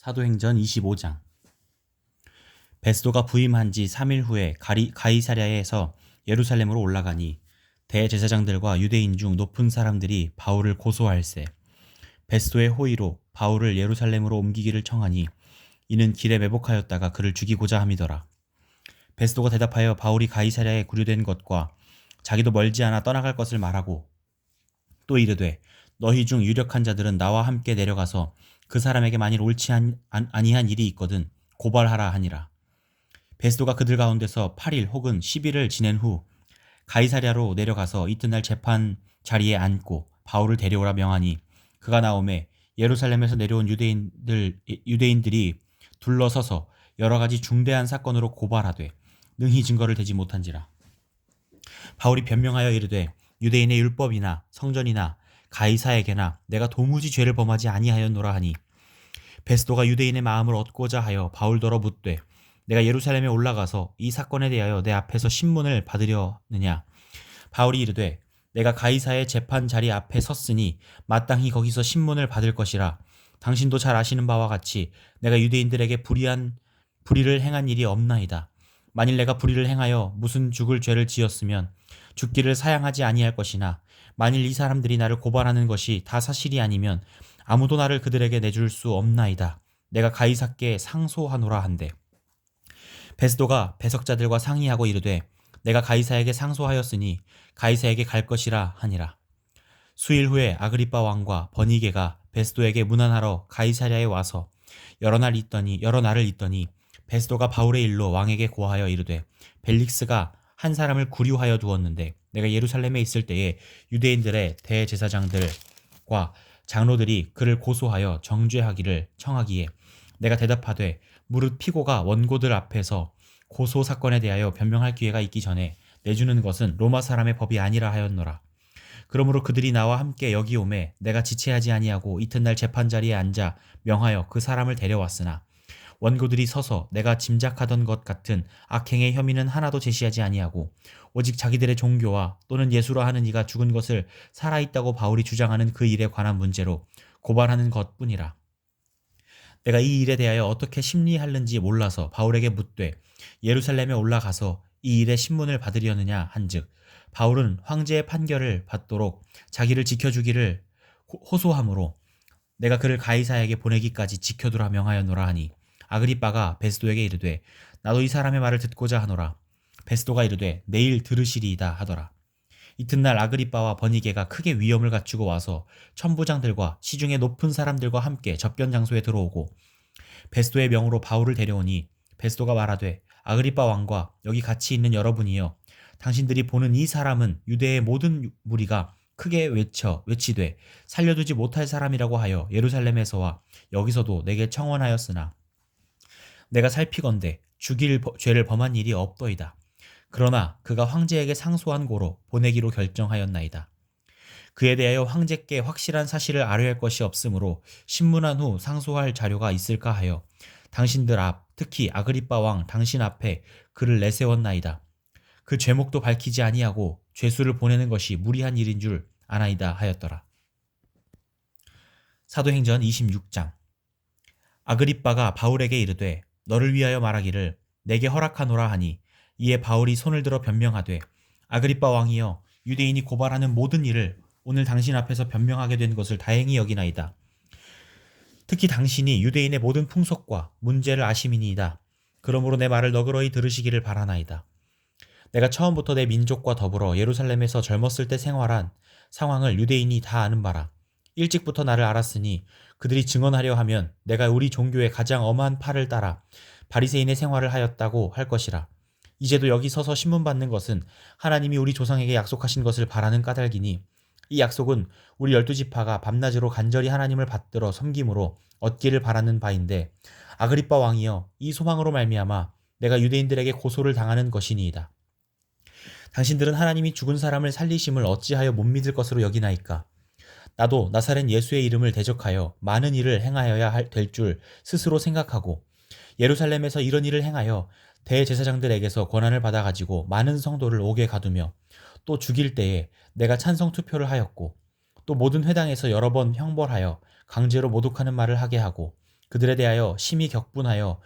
사도행전 25장. 베스도가 부임한 지 3일 후에 가이사랴에서 예루살렘으로 올라가니 대제사장들과 유대인 중 높은 사람들이 바울을 고소할세. 베스도의 호의로 바울을 예루살렘으로 옮기기를 청하니 이는 길에 매복하였다가 그를 죽이고자 함이더라. 베스도가 대답하여 바울이 가이사랴에 구류된 것과 자기도 멀지 않아 떠나갈 것을 말하고 또 이르되 너희 중 유력한 자들은 나와 함께 내려가서 그 사람에게 만일 옳지 아니한 일이 있거든 고발하라 하니라. 베스도가 그들 가운데서 8일 혹은 10일을 지낸 후 가이사랴로 내려가서 이튿날 재판 자리에 앉고 바울을 데려오라 명하니 그가 나오매 예루살렘에서 내려온 유대인들이 둘러서서 여러 가지 중대한 사건으로 고발하되 능히 증거를 대지 못한지라. 바울이 변명하여 이르되 유대인의 율법이나 성전이나 가이사에게나 내가 도무지 죄를 범하지 아니하였노라 하니 베스도가 유대인의 마음을 얻고자 하여 바울더러 묻되 내가 예루살렘에 올라가서 이 사건에 대하여 내 앞에서 신문을 받으려느냐. 바울이 이르되 내가 가이사의 재판 자리 앞에 섰으니 마땅히 거기서 신문을 받을 것이라. 당신도 잘 아시는 바와 같이 내가 유대인들에게 불의를 행한 일이 없나이다. 만일 내가 불의를 행하여 무슨 죽을 죄를 지었으면 죽기를 사양하지 아니할 것이나 만일 이 사람들이 나를 고발하는 것이 다 사실이 아니면 아무도 나를 그들에게 내줄 수 없나이다. 내가 가이사께 상소하노라 한대. 베스도가 배석자들과 상의하고 이르되 내가 가이사에게 상소하였으니 가이사에게 갈 것이라 하니라. 수일 후에 아그리빠 왕과 버니게가 베스도에게 문안하러 가이사랴에 와서 여러 날을 있더니 베스도가 바울의 일로 왕에게 고하여 이르되 벨릭스가 한 사람을 구류하여 두었는데 내가 예루살렘에 있을 때에 유대인들의 대제사장들과 장로들이 그를 고소하여 정죄하기를 청하기에 내가 대답하되 무릇 피고가 원고들 앞에서 고소 사건에 대하여 변명할 기회가 있기 전에 내주는 것은 로마 사람의 법이 아니라 하였노라. 그러므로 그들이 나와 함께 여기 오매 내가 지체하지 아니하고 이튿날 재판 자리에 앉아 명하여 그 사람을 데려왔으나 원고들이 서서 내가 짐작하던 것 같은 악행의 혐의는 하나도 제시하지 아니하고 오직 자기들의 종교와 또는 예수라 하는 이가 죽은 것을 살아있다고 바울이 주장하는 그 일에 관한 문제로 고발하는 것뿐이라. 내가 이 일에 대하여 어떻게 심리하는지 몰라서 바울에게 묻되 예루살렘에 올라가서 이 일의 신문을 받으려느냐 한즉 바울은 황제의 판결을 받도록 자기를 지켜주기를 호소하므로 내가 그를 가이사에게 보내기까지 지켜두라 명하였노라 하니 아그리빠가 베스도에게 이르되 나도 이 사람의 말을 듣고자 하노라. 베스도가 이르되 내일 들으시리이다 하더라. 이튿날 아그리빠와 버니게가 크게 위엄을 갖추고 와서 천부장들과 시중의 높은 사람들과 함께 접견 장소에 들어오고 베스도의 명으로 바울을 데려오니 베스도가 말하되 아그리빠 왕과 여기 같이 있는 여러분이여 당신들이 보는 이 사람은 유대의 모든 무리가 크게 외치되 살려두지 못할 사람이라고 하여 예루살렘에서와 여기서도 내게 청원하였으나 내가 살피건대 죽일 죄를 범한 일이 없더이다. 그러나 그가 황제에게 상소한 고로 보내기로 결정하였나이다. 그에 대하여 황제께 확실한 사실을 아뢰할 것이 없으므로 신문한 후 상소할 자료가 있을까 하여 당신들 앞 특히 아그리빠 왕 당신 앞에 그를 내세웠나이다. 그 죄목도 밝히지 아니하고 죄수를 보내는 것이 무리한 일인 줄 아나이다 하였더라. 사도행전 26장. 아그리빠가 바울에게 이르되 너를 위하여 말하기를 내게 허락하노라 하니 이에 바울이 손을 들어 변명하되 아그리빠 왕이여 유대인이 고발하는 모든 일을 오늘 당신 앞에서 변명하게 된 것을 다행히 여기나이다. 특히 당신이 유대인의 모든 풍속과 문제를 아심이니이다. 그러므로 내 말을 너그러이 들으시기를 바라나이다. 내가 처음부터 내 민족과 더불어 예루살렘에서 젊었을 때 생활한 상황을 유대인이 다 아는 바라. 일찍부터 나를 알았으니 그들이 증언하려 하면 내가 우리 종교의 가장 엄한 팔을 따라 바리새인의 생활을 하였다고 할 것이라. 이제도 여기 서서 신문 받는 것은 하나님이 우리 조상에게 약속하신 것을 바라는 까닭이니 이 약속은 우리 12지파가 밤낮으로 간절히 하나님을 받들어 섬김으로 얻기를 바라는 바인데 아그리빠 왕이여 이 소망으로 말미암아 내가 유대인들에게 고소를 당하는 것이니이다. 당신들은 하나님이 죽은 사람을 살리심을 어찌하여 못 믿을 것으로 여기나이까. 나도 나사렛 예수의 이름을 대적하여 많은 일을 행하여야 될 줄 스스로 생각하고 예루살렘에서 이런 일을 행하여 대제사장들에게서 권한을 받아가지고 많은 성도를 옥에 가두며 또 죽일 때에 내가 찬성 투표를 하였고 또 모든 회당에서 여러 번 형벌하여 강제로 모독하는 말을 하게 하고 그들에 대하여 심히 격분하여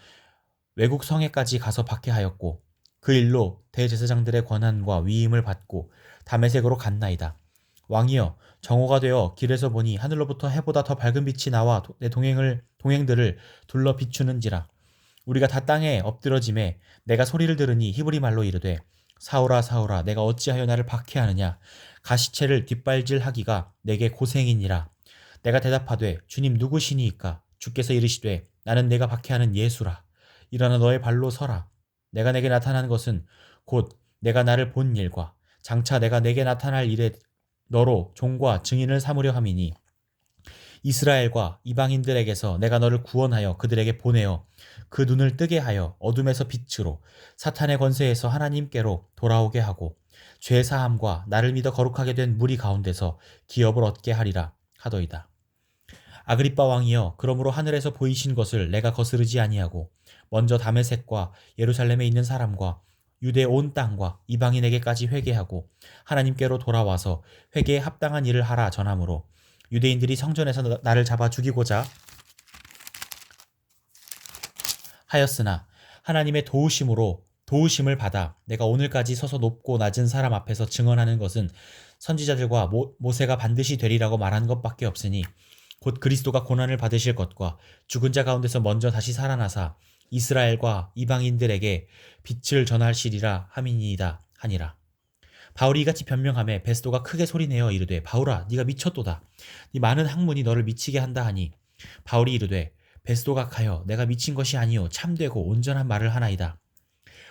외국 성에까지 가서 박해하였고 그 일로 대제사장들의 권한과 위임을 받고 다메섹으로 갔나이다. 왕이여, 정오가 되어 길에서 보니 하늘로부터 해보다 더 밝은 빛이 나와 내 동행들을 둘러 비추는지라. 우리가 다 땅에 엎드러짐에 내가 소리를 들으니 히브리 말로 이르되 사울아 사울아 내가 어찌하여 나를 박해하느냐. 가시체를 뒷발질하기가 내게 고생이니라. 내가 대답하되 주님 누구시니이까. 주께서 이르시되 나는 내가 박해하는 예수라. 일어나 너의 발로 서라. 내가 내게 나타난 것은 곧 내가 나를 본 일과 장차 내가 내게 나타날 일에 너로 종과 증인을 삼으려 함이니 이스라엘과 이방인들에게서 내가 너를 구원하여 그들에게 보내어 그 눈을 뜨게 하여 어둠에서 빛으로 사탄의 권세에서 하나님께로 돌아오게 하고 죄 사함과 나를 믿어 거룩하게 된 무리 가운데서 기업을 얻게 하리라 하더이다. 아그리빠 왕이여, 그러므로 하늘에서 보이신 것을 내가 거스르지 아니하고 먼저 다메섹과 예루살렘에 있는 사람과 유대 온 땅과 이방인에게까지 회개하고 하나님께로 돌아와서 회개에 합당한 일을 하라 전하므로 유대인들이 성전에서 나를 잡아 죽이고자 하였으나 하나님의 도우심을 받아 내가 오늘까지 서서 높고 낮은 사람 앞에서 증언하는 것은 선지자들과 모세가 반드시 되리라고 말한 것밖에 없으니 곧 그리스도가 고난을 받으실 것과 죽은 자 가운데서 먼저 다시 살아나사 이스라엘과 이방인들에게 빛을 전하시리라 함이니이다 하니라. 바울이 이같이 변명하매 베스도가 크게 소리내어 이르되 바울아 네가 미쳤도다. 네 많은 학문이 너를 미치게 한다 하니 바울이 이르되 베스도가 가여 내가 미친 것이 아니요 참되고 온전한 말을 하나이다.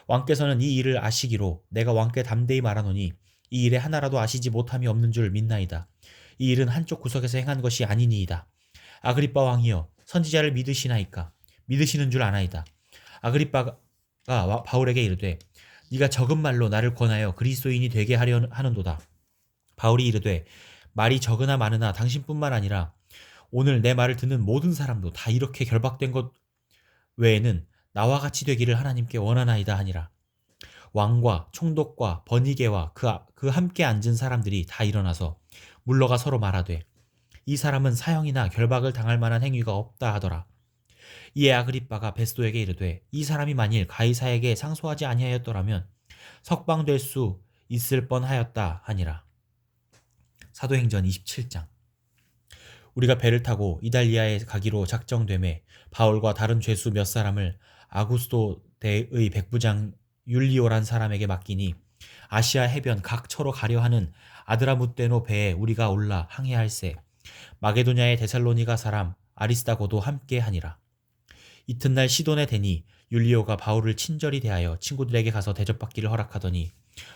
왕께서는 이 일을 아시기로 내가 왕께 담대히 말하노니 이 일에 하나라도 아시지 못함이 없는 줄 믿나이다. 이 일은 한쪽 구석에서 행한 것이 아니니이다. 아그리빠 왕이여, 선지자를 믿으시나이까? 믿으시는 줄 아나이다. 아그리빠가 바울에게 이르되 네가 적은 말로 나를 권하여 그리스도인이 되게 하려 하는도다. 바울이 이르되 말이 적으나 많으나 당신뿐만 아니라 오늘 내 말을 듣는 모든 사람도 다 이렇게 결박된 것 외에는 나와 같이 되기를 하나님께 원하나이다 하니라. 왕과 총독과 번이게와 그 함께 앉은 사람들이 다 일어나서 물러가 서로 말하되 이 사람은 사형이나 결박을 당할 만한 행위가 없다 하더라. 이에 아그리빠가 베스도에게 이르되 이 사람이 만일 가이사에게 상소하지 아니하였더라면 석방될 수 있을 뻔하였다 하니라. 사도행전 27장. 우리가 배를 타고 이달리아에 가기로 작정되매 바울과 다른 죄수 몇 사람을 아구스도 대의 백부장 율리오란 사람에게 맡기니 아시아 해변 각 처로 가려 하는 아드라무떼노 배에 우리가 올라 항해할세 마게도냐의 데살로니가 사람 아리스다고도 함께 하니라. 이튿날 시돈에 대니 율리오가 바울을 친절히 대하여 친구들에게 가서 대접받기를 허락하더니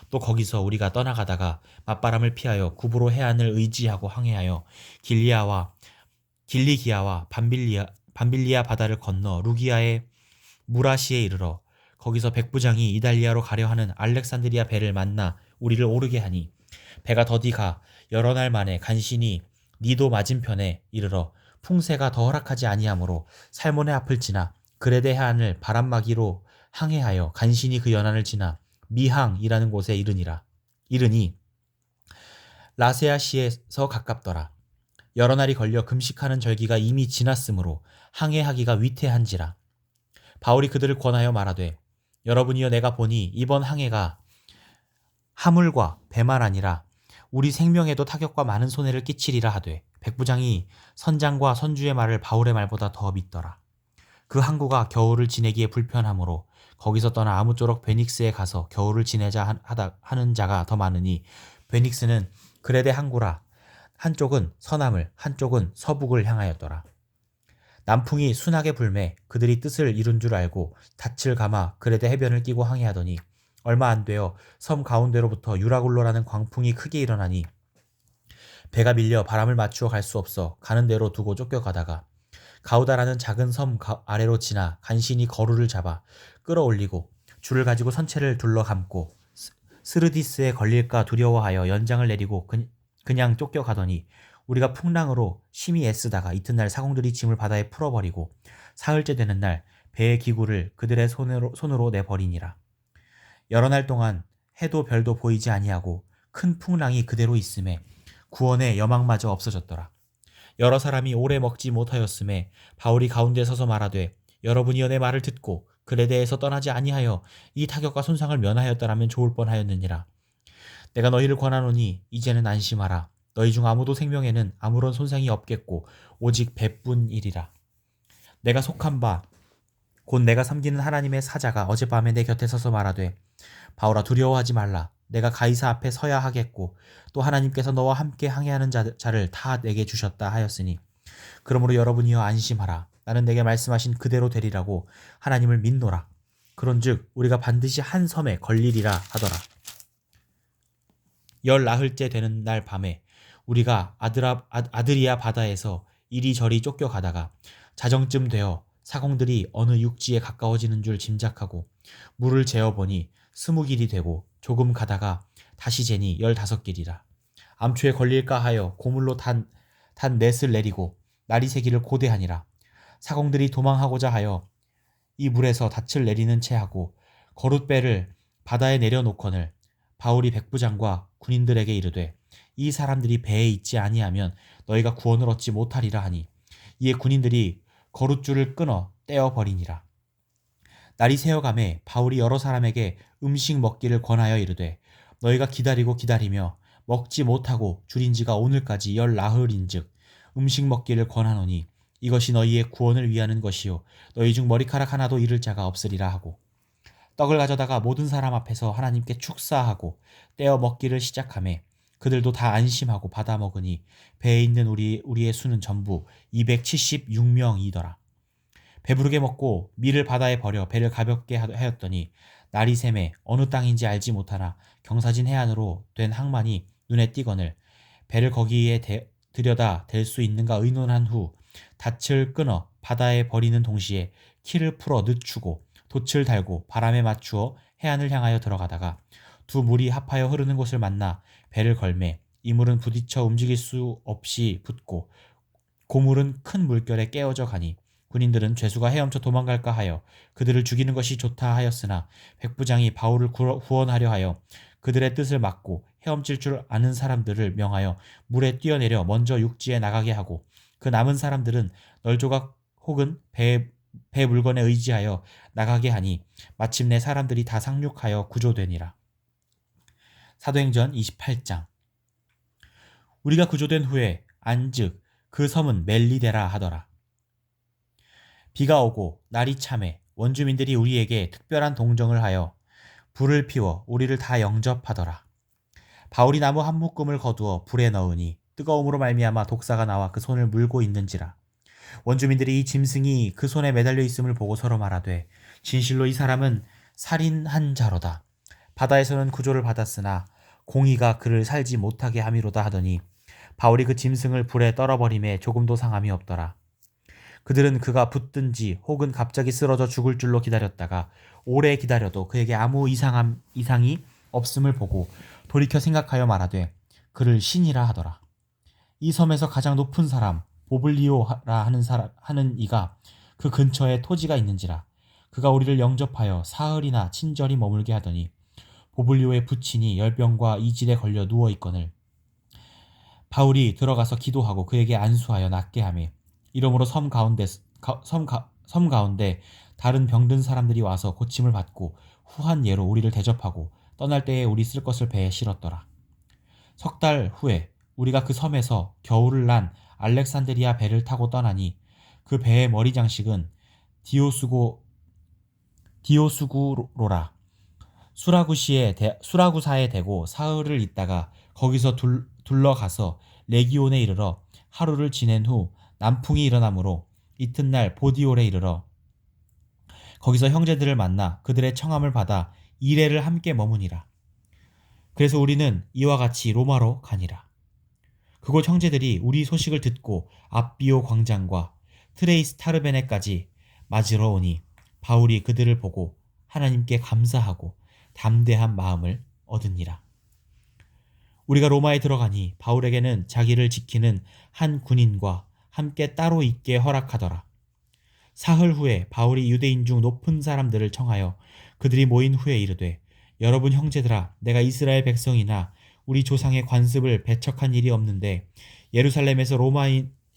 또 거기서 우리가 떠나가다가 맞바람을 피하여 구브로 해안을 의지하고 항해하여 길리기아와 밤빌리아 바다를 건너 루기아의 무라시에 이르러 거기서 백부장이 이달리아로 가려 하는 알렉산드리아 배를 만나 우리를 오르게 하니 배가 더디 가 여러 날 만에 간신히 니도 맞은편에 이르러 풍세가 더 허락하지 아니하므로 살몬의 앞을 지나 그레데 해안을 바람막이로 항해하여 간신히 그 연안을 지나 미항이라는 곳에 이르니 라세아시에서 가깝더라. 여러 날이 걸려 금식하는 절기가 이미 지났으므로 항해하기가 위태한지라. 바울이 그들을 권하여 말하되 여러분이여 내가 보니 이번 항해가 하물과 배만 아니라 우리 생명에도 타격과 많은 손해를 끼치리라 하되 백부장이 선장과 선주의 말을 바울의 말보다 더 믿더라. 그 항구가 겨울을 지내기에 불편하므로 거기서 떠나 아무쪼록 베닉스에 가서 겨울을 지내자 하는 자가 더 많으니 베닉스는 그레데 항구라. 한쪽은 서남을 한쪽은 서북을 향하였더라. 남풍이 순하게 불매 그들이 뜻을 이룬 줄 알고 닻을 감아 그레데 해변을 끼고 항해하더니 얼마 안 되어 섬 가운데로부터 유라굴로라는 광풍이 크게 일어나니 배가 밀려 바람을 맞추어 갈 수 없어 가는 대로 두고 쫓겨가다가 가우다라는 작은 섬 아래로 지나 간신히 거루를 잡아 끌어올리고 줄을 가지고 선체를 둘러 감고 스르디스에 걸릴까 두려워하여 연장을 내리고 그냥 쫓겨가더니 우리가 풍랑으로 심히 애쓰다가 이튿날 사공들이 짐을 바다에 풀어버리고 사흘째 되는 날 배의 기구를 그들의 손으로 내버리니라. 여러 날 동안 해도 별도 보이지 아니하고 큰 풍랑이 그대로 있음에 구원의 여망마저 없어졌더라. 여러 사람이 오래 먹지 못하였음에 바울이 가운데 서서 말하되 여러분이여 내 말을 듣고 글에 대해서 떠나지 아니하여 이 타격과 손상을 면하였더라면 좋을 뻔하였느니라. 내가 너희를 권하노니 이제는 안심하라. 너희 중 아무도 생명에는 아무런 손상이 없겠고 오직 배뿐이리라. 내가 속한 바 곧 내가 섬기는 하나님의 사자가 어젯밤에 내 곁에 서서 말하되 바울아 두려워하지 말라. 내가 가이사 앞에 서야 하겠고 또 하나님께서 너와 함께 항해하는 자를 다 내게 주셨다 하였으니 그러므로 여러분이여 안심하라. 나는 내게 말씀하신 그대로 되리라고 하나님을 믿노라. 그런즉 우리가 반드시 한 섬에 걸리리라 하더라. 열 나흘째 되는 날 밤에 우리가 아드리아 바다에서 이리저리 쫓겨가다가 자정쯤 되어 사공들이 어느 육지에 가까워지는 줄 짐작하고 물을 재어보니 20길이 되고 조금 가다가 다시 재니 15길이라. 암초에 걸릴까 하여 고물로 단 넷을 내리고 날이 새기를 고대하니라. 사공들이 도망하고자 하여 이 물에서 닻을 내리는 채 하고 거룻배를 바다에 내려놓거늘 바울이 백부장과 군인들에게 이르되 이 사람들이 배에 있지 아니하면 너희가 구원을 얻지 못하리라 하니 이에 군인들이 거룻줄을 끊어 떼어버리니라. 날이 새어가매 바울이 여러 사람에게 음식 먹기를 권하여 이르되 너희가 기다리고 기다리며 먹지 못하고 줄인 지가 오늘까지 10나흘인즉 음식 먹기를 권하노니 이것이 너희의 구원을 위하는 것이요 너희 중 머리카락 하나도 잃을 자가 없으리라 하고 떡을 가져다가 모든 사람 앞에서 하나님께 축사하고 떼어 먹기를 시작하매 그들도 다 안심하고 받아 먹으니 배에 있는 우리의 수는 전부 276명이더라. 배부르게 먹고 밀을 바다에 버려 배를 가볍게 하였더니 날이 새매 어느 땅인지 알지 못하나 경사진 해안으로 된 항만이 눈에 띄거늘 배를 거기에 들여다 댈 수 있는가 의논한 후 닻을 끊어 바다에 버리는 동시에 키를 풀어 늦추고 돛을 달고 바람에 맞추어 해안을 향하여 들어가다가 두 물이 합하여 흐르는 곳을 만나 배를 걸매 이 물은 부딪혀 움직일 수 없이 붙고 고물은 큰 물결에 깨어져 가니 군인들은 죄수가 헤엄쳐 도망갈까 하여 그들을 죽이는 것이 좋다 하였으나 백부장이 바울을 구원하려 하여 그들의 뜻을 막고 헤엄칠 줄 아는 사람들을 명하여 물에 뛰어내려 먼저 육지에 나가게 하고 그 남은 사람들은 널조각 혹은 배 물건에 의지하여 나가게 하니 마침내 사람들이 다 상륙하여 구조되니라. 사도행전 28장. 우리가 구조된 후에 안즉 그 섬은 멜리데라 하더라. 비가 오고 날이 참해 원주민들이 우리에게 특별한 동정을 하여 불을 피워 우리를 다 영접하더라. 바울이 나무 한 묶음을 거두어 불에 넣으니 뜨거움으로 말미암아 독사가 나와 그 손을 물고 있는지라. 원주민들이 이 짐승이 그 손에 매달려 있음을 보고 서로 말하되 진실로 이 사람은 살인한 자로다. 바다에서는 구조를 받았으나 공의가 그를 살지 못하게 함이로다 하더니 바울이 그 짐승을 불에 떨어버림에 조금도 상함이 없더라. 그들은 그가 붙든지 혹은 갑자기 쓰러져 죽을 줄로 기다렸다가 오래 기다려도 그에게 아무 이상이 없음을 보고 돌이켜 생각하여 말하되 그를 신이라 하더라. 이 섬에서 가장 높은 사람 보블리오라 하는 이가 그 근처에 토지가 있는지라. 그가 우리를 영접하여 사흘이나 친절히 머물게 하더니 보블리오의 부친이 열병과 이질에 걸려 누워 있거늘 바울이 들어가서 기도하고 그에게 안수하여 낫게 하며 이러므로 섬 가운데 다른 병든 사람들이 와서 고침을 받고 후한 예로 우리를 대접하고 떠날 때에 우리 쓸 것을 배에 실었더라. 석 달 후에 우리가 그 섬에서 겨울을 난 알렉산드리아 배를 타고 떠나니 그 배의 머리 장식은 디오수구로라. 수라구사에 대고 사흘을 있다가 거기서 둘러가서 레기온에 이르러 하루를 지낸 후 남풍이 일어나므로 이튿날 보디올에 이르러 거기서 형제들을 만나 그들의 청함을 받아 이레를 함께 머무니라. 그래서 우리는 이와 같이 로마로 가니라. 그곳 형제들이 우리 소식을 듣고 앞비오 광장과 트레이스 타르베네까지 맞으러 오니 바울이 그들을 보고 하나님께 감사하고 담대한 마음을 얻으니라. 우리가 로마에 들어가니 바울에게는 자기를 지키는 한 군인과 함께 따로 있게 허락하더라. 사흘 후에 바울이 유대인 중 높은 사람들을 청하여 그들이 모인 후에 이르되 여러분 형제들아 내가 이스라엘 백성이나 우리 조상의 관습을 배척한 일이 없는데 예루살렘에서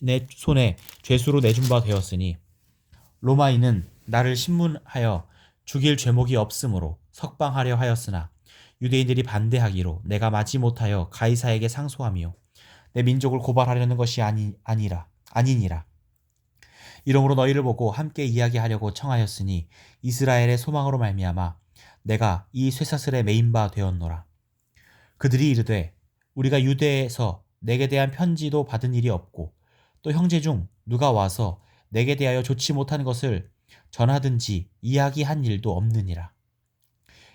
내 손에 죄수로 내준 바 되었으니 로마인은 나를 신문하여 죽일 죄목이 없으므로 석방하려 하였으나 유대인들이 반대하기로 내가 마지못하여 가이사에게 상소하며 내 민족을 고발하려는 것이 아니니라. 이러므로 너희를 보고 함께 이야기하려고 청하였으니 이스라엘의 소망으로 말미암아 내가 이 쇠사슬에 매인 바 되었노라. 그들이 이르되 우리가 유대에서 내게 대한 편지도 받은 일이 없고 또 형제 중 누가 와서 내게 대하여 좋지 못한 것을 전하든지 이야기한 일도 없느니라.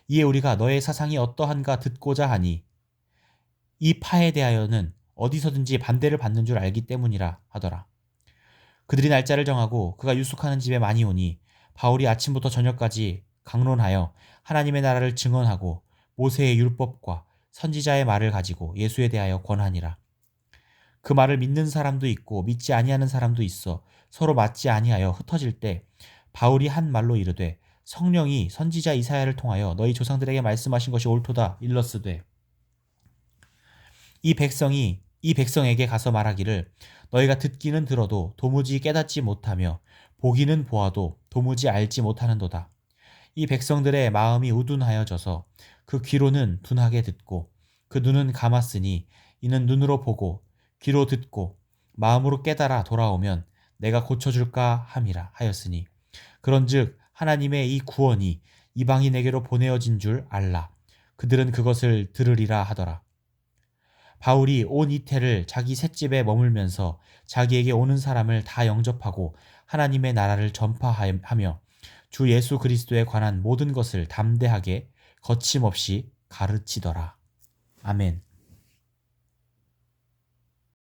이에 우리가 너의 사상이 어떠한가 듣고자 하니 이 파에 대하여는 어디서든지 반대를 받는 줄 알기 때문이라 하더라. 그들이 날짜를 정하고 그가 유숙하는 집에 많이 오니 바울이 아침부터 저녁까지 강론하여 하나님의 나라를 증언하고 모세의 율법과 선지자의 말을 가지고 예수에 대하여 권하니라. 그 말을 믿는 사람도 있고 믿지 아니하는 사람도 있어 서로 맞지 아니하여 흩어질 때 바울이 한 말로 이르되 성령이 선지자 이사야를 통하여 너희 조상들에게 말씀하신 것이 옳도다 일렀으되 이 백성에게 가서 말하기를 너희가 듣기는 들어도 도무지 깨닫지 못하며 보기는 보아도 도무지 알지 못하는도다. 이 백성들의 마음이 우둔하여져서 그 귀로는 둔하게 듣고 그 눈은 감았으니 이는 눈으로 보고 귀로 듣고 마음으로 깨달아 돌아오면 내가 고쳐줄까 함이라 하였으니 그런즉 하나님의 이 구원이 이방인에게로 보내어진 줄 알라. 그들은 그것을 들으리라 하더라. 바울이 온 이태를 자기 셋집에 머물면서 자기에게 오는 사람을 다 영접하고 하나님의 나라를 전파하며 주 예수 그리스도에 관한 모든 것을 담대하게 거침없이 가르치더라. 아멘.